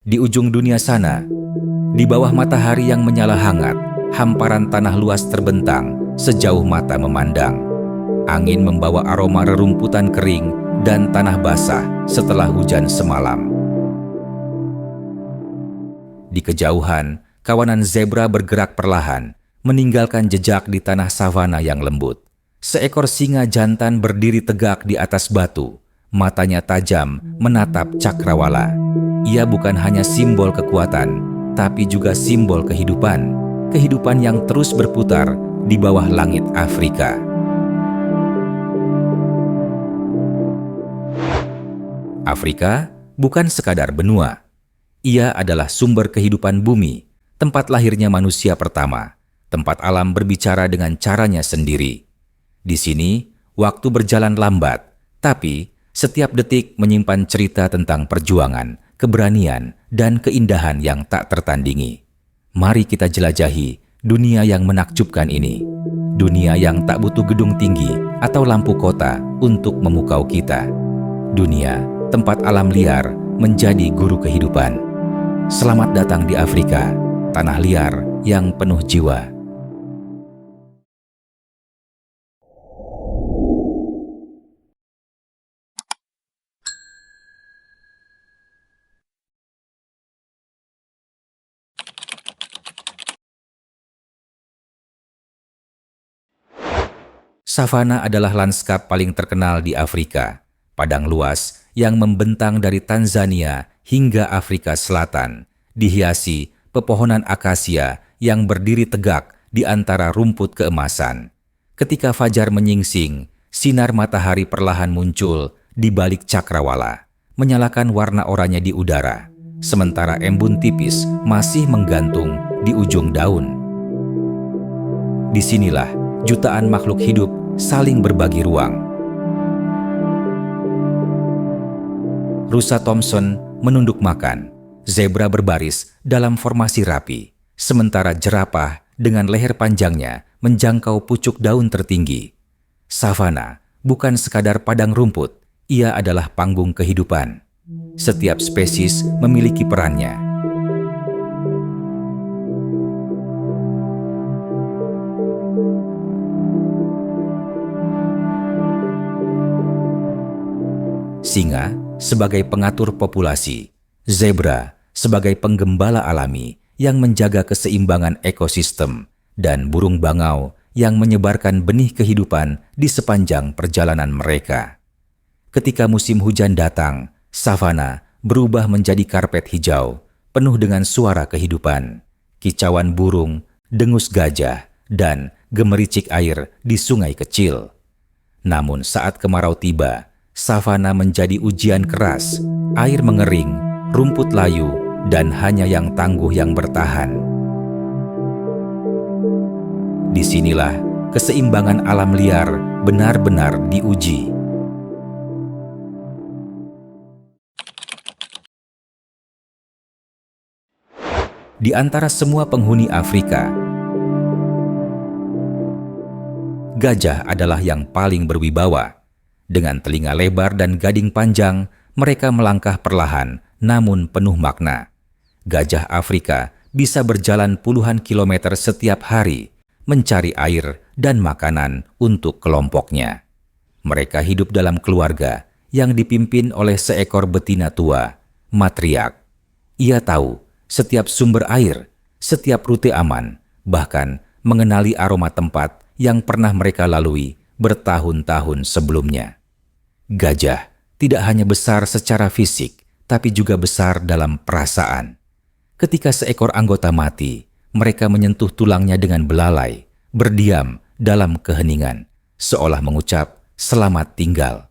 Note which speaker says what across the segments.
Speaker 1: Di ujung dunia sana, di bawah matahari yang menyala hangat, hamparan tanah luas terbentang sejauh mata memandang. Angin membawa aroma rerumputan kering dan tanah basah setelah hujan semalam. Di kejauhan, kawanan zebra bergerak perlahan, meninggalkan jejak di tanah savana yang lembut. Seekor singa jantan berdiri tegak di atas batu, matanya tajam menatap cakrawala. Ia bukan hanya simbol kekuatan, tapi juga simbol kehidupan. Kehidupan yang terus berputar di bawah langit Afrika. Afrika bukan sekadar benua. Ia adalah sumber kehidupan bumi, tempat lahirnya manusia pertama, tempat alam berbicara dengan caranya sendiri. Di sini, waktu berjalan lambat, tapi setiap detik menyimpan cerita tentang perjuangan, keberanian, dan keindahan yang tak tertandingi. Mari kita jelajahi dunia yang menakjubkan ini. Dunia yang tak butuh gedung tinggi atau lampu kota untuk memukau kita. Dunia tempat alam liar menjadi guru kehidupan. Selamat datang di Afrika, tanah liar yang penuh jiwa. Savana adalah lanskap paling terkenal di Afrika. Padang luas yang membentang dari Tanzania hingga Afrika Selatan, dihiasi pepohonan akasia yang berdiri tegak di antara rumput keemasan. Ketika fajar menyingsing, sinar matahari perlahan muncul di balik cakrawala, menyalakan warna oranye di udara, sementara embun tipis masih menggantung di ujung daun. Disinilah jutaan makhluk hidup saling berbagi ruang. Rusa Thompson menunduk makan, zebra berbaris dalam formasi rapi, sementara jerapah dengan leher panjangnya menjangkau pucuk daun tertinggi. Savana bukan sekadar padang rumput, ia adalah panggung kehidupan. Setiap spesies memiliki perannya. Singa sebagai pengatur populasi, zebra sebagai penggembala alami yang menjaga keseimbangan ekosistem, dan burung bangau yang menyebarkan benih kehidupan di sepanjang perjalanan mereka. Ketika musim hujan datang, savana berubah menjadi karpet hijau, penuh dengan suara kehidupan, kicauan burung, dengus gajah, dan gemericik air di sungai kecil. Namun saat kemarau tiba, savana menjadi ujian keras, air mengering, rumput layu, dan hanya yang tangguh yang bertahan. Disinilah keseimbangan alam liar benar-benar diuji. Di antara semua penghuni Afrika, gajah adalah yang paling berwibawa. Dengan telinga lebar dan gading panjang, mereka melangkah perlahan namun penuh makna. Gajah Afrika bisa berjalan puluhan kilometer setiap hari, mencari air dan makanan untuk kelompoknya. Mereka hidup dalam keluarga yang dipimpin oleh seekor betina tua, matriark. Ia tahu setiap sumber air, setiap rute aman, bahkan mengenali aroma tempat yang pernah mereka lalui bertahun-tahun sebelumnya. Gajah tidak hanya besar secara fisik, tapi juga besar dalam perasaan. Ketika seekor anggota mati, mereka menyentuh tulangnya dengan belalai, berdiam dalam keheningan, seolah mengucap selamat tinggal.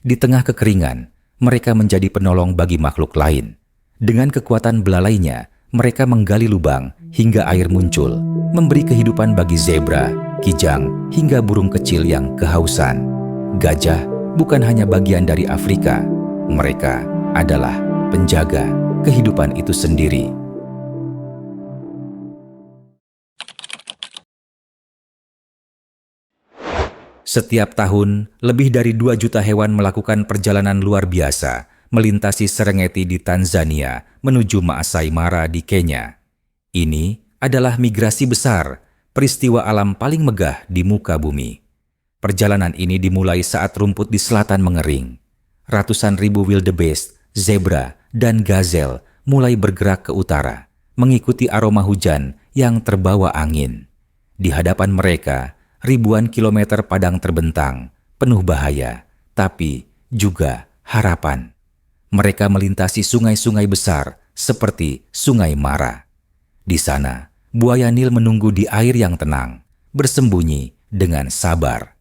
Speaker 1: Di tengah kekeringan, mereka menjadi penolong bagi makhluk lain. Dengan kekuatan belalainya, mereka menggali lubang hingga air muncul, memberi kehidupan bagi zebra, kijang, hingga burung kecil yang kehausan. Gajah bukan hanya bagian dari Afrika, mereka adalah penjaga kehidupan itu sendiri. Setiap tahun, lebih dari 2 juta hewan melakukan perjalanan luar biasa melintasi Serengeti di Tanzania menuju Maasai Mara di Kenya. Ini adalah migrasi besar, peristiwa alam paling megah di muka bumi. Perjalanan ini dimulai saat rumput di selatan mengering. Ratusan ribu wildebeest, zebra, dan gazelle mulai bergerak ke utara, mengikuti aroma hujan yang terbawa angin. Di hadapan mereka, ribuan kilometer padang terbentang, penuh bahaya, tapi juga harapan. Mereka melintasi sungai-sungai besar seperti Sungai Mara. Di sana, buaya Nil menunggu di air yang tenang, bersembunyi dengan sabar.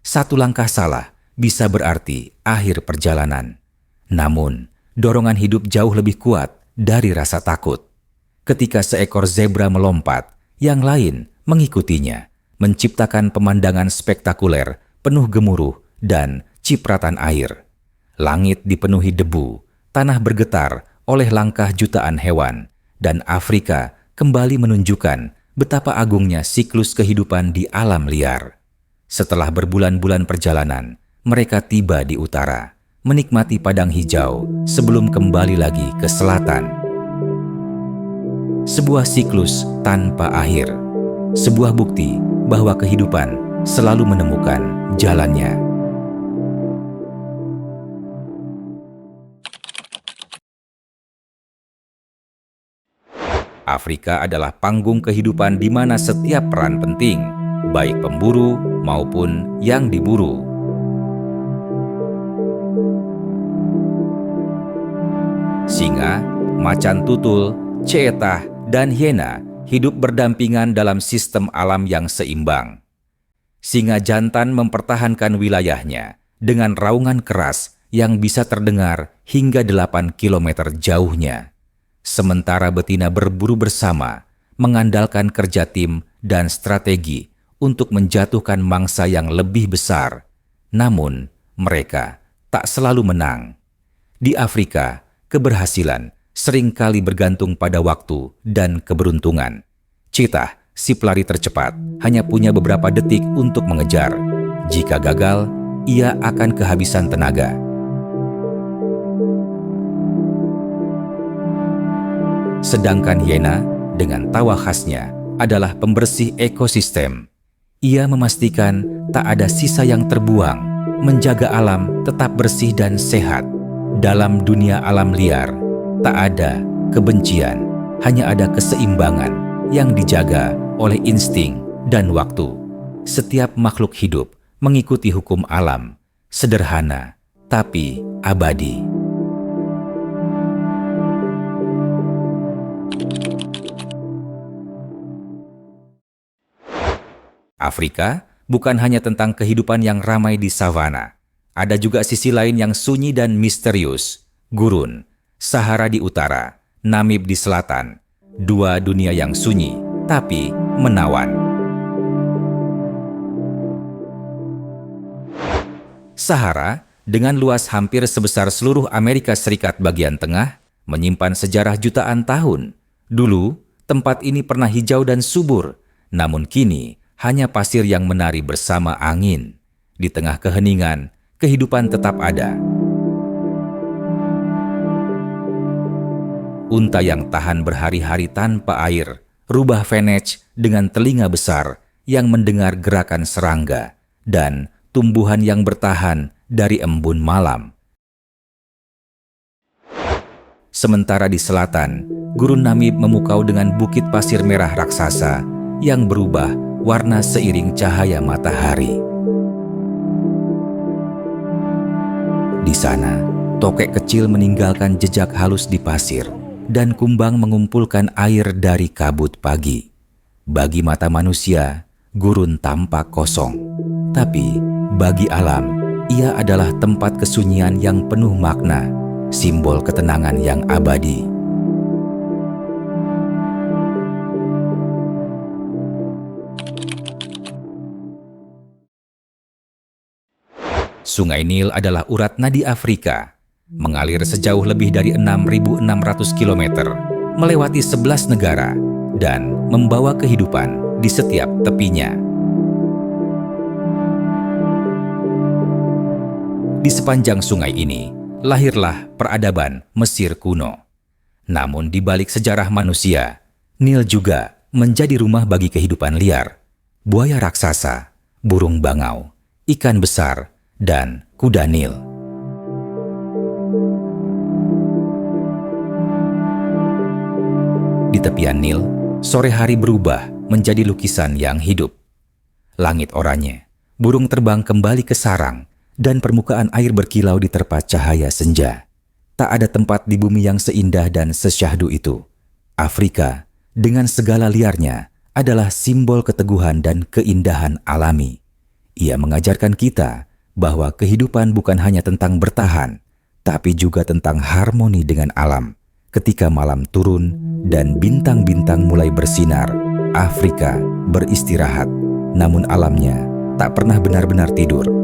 Speaker 1: Satu langkah salah bisa berarti akhir perjalanan. Namun, dorongan hidup jauh lebih kuat dari rasa takut. Ketika seekor zebra melompat, yang lain mengikutinya, menciptakan pemandangan spektakuler, penuh gemuruh dan cipratan air. Langit dipenuhi debu, tanah bergetar oleh langkah jutaan hewan, dan Afrika kembali menunjukkan betapa agungnya siklus kehidupan di alam liar. Setelah berbulan-bulan perjalanan, mereka tiba di utara, menikmati padang hijau sebelum kembali lagi ke selatan. Sebuah siklus tanpa akhir, sebuah bukti bahwa kehidupan selalu menemukan jalannya. Afrika adalah panggung kehidupan di mana setiap peran penting, baik pemburu maupun yang diburu. Singa, macan tutul, cheetah, dan hiena hidup berdampingan dalam sistem alam yang seimbang. Singa jantan mempertahankan wilayahnya dengan raungan keras yang bisa terdengar hingga 8 km jauhnya. Sementara betina berburu bersama, mengandalkan kerja tim dan strategi untuk menjatuhkan mangsa yang lebih besar. Namun, mereka tak selalu menang. Di Afrika, keberhasilan seringkali bergantung pada waktu dan keberuntungan. Cheetah, si pelari tercepat, hanya punya beberapa detik untuk mengejar. Jika gagal, ia akan kehabisan tenaga. Sedangkan hiena, dengan tawa khasnya, adalah pembersih ekosistem. Ia memastikan tak ada sisa yang terbuang, menjaga alam tetap bersih dan sehat. Dalam dunia alam liar, tak ada kebencian, hanya ada keseimbangan yang dijaga oleh insting dan waktu. Setiap makhluk hidup mengikuti hukum alam, sederhana tapi abadi. Afrika bukan hanya tentang kehidupan yang ramai di savana. Ada juga sisi lain yang sunyi dan misterius. Gurun, Sahara di utara, Namib di selatan. Dua dunia yang sunyi, tapi menawan. Sahara, dengan luas hampir sebesar seluruh Amerika Serikat bagian tengah, menyimpan sejarah jutaan tahun. Dulu, tempat ini pernah hijau dan subur, namun kini hanya pasir yang menari bersama angin. Di tengah keheningan, kehidupan tetap ada. Unta yang tahan berhari-hari tanpa air, rubah Fenech dengan telinga besar yang mendengar gerakan serangga, dan tumbuhan yang bertahan dari embun malam. Sementara di selatan, gurun Namib memukau dengan bukit pasir merah raksasa yang berubah warna seiring cahaya matahari. Di sana, tokek kecil meninggalkan jejak halus di pasir, dan kumbang mengumpulkan air dari kabut pagi. Bagi mata manusia, gurun tampak kosong. Tapi, bagi alam, ia adalah tempat kesunyian yang penuh makna, simbol ketenangan yang abadi. Sungai Nil adalah urat nadi Afrika, mengalir sejauh lebih dari 6.600 km, melewati 11 negara, dan membawa kehidupan di setiap tepinya. Di sepanjang sungai ini, lahirlah peradaban Mesir kuno. Namun di balik sejarah manusia, Nil juga menjadi rumah bagi kehidupan liar, buaya raksasa, burung bangau, ikan besar, dan kuda Nil. Di tepian Nil, sore hari berubah menjadi lukisan yang hidup. Langit oranye, burung terbang kembali ke sarang, dan permukaan air berkilau diterpa cahaya senja. Tak ada tempat di bumi yang seindah dan sesyahdu itu. Afrika, dengan segala liarnya, adalah simbol keteguhan dan keindahan alami. Ia mengajarkan kita bahwa kehidupan bukan hanya tentang bertahan, tapi juga tentang harmoni dengan alam. Ketika malam turun dan bintang-bintang mulai bersinar, Afrika beristirahat, namun alamnya tak pernah benar-benar tidur.